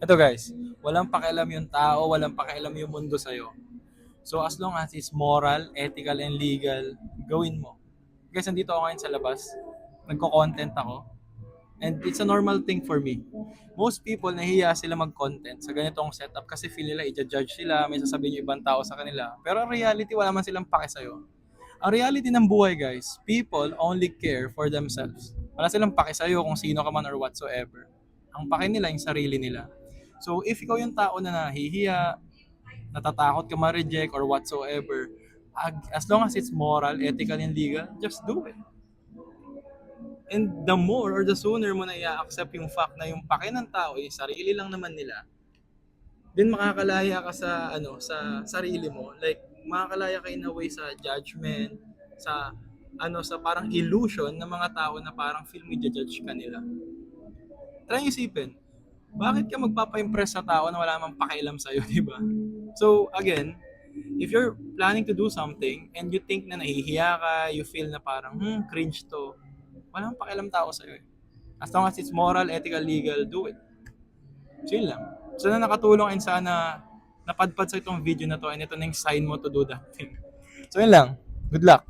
Ito guys, walang pakialam yung tao, walang pakialam yung mundo sa'yo. So as long as it's moral, ethical, and legal, gawin mo. Guys, nandito ako ngayon sa labas. Nagko-content ako. And it's a normal thing for me. Most people, nahihiya sila mag-content sa ganitong setup kasi feel nila i-judge sila, may sasabihin yung ibang tao sa kanila. Pero in reality, wala man silang pake sa'yo. Ang reality ng buhay guys, people only care for themselves. Wala silang pake sa'yo kung sino ka man or whatsoever. Ang pake nila yung sarili nila. So if ikaw yung tao na nahihiya, natatakot ka ma-reject or whatsoever, as long as it's moral, ethical, and legal, just do it. And the more or the sooner mo na i-accept yung fact na yung pake ng tao ay sarili lang naman nila, then makakalaya ka sa sa sarili mo. Like makakalaya ka in a way sa judgment, sa sa parang illusion ng mga tao na parang feel mo judge ka nila. Try isipin, bakit ka magpapa-impress sa tao na wala namang pakialam sa'yo, di ba? So, again, if you're planning to do something and you think na nahihiya ka, you feel na parang, cringe to, walang pakialam tao sa'yo eh. As long as it's moral, ethical, legal, do it. So, yun lang. Sana nakatulong and sana napadpad sa itong video na to and ito na yung sign mo to do that thing. So, yun lang. Good luck.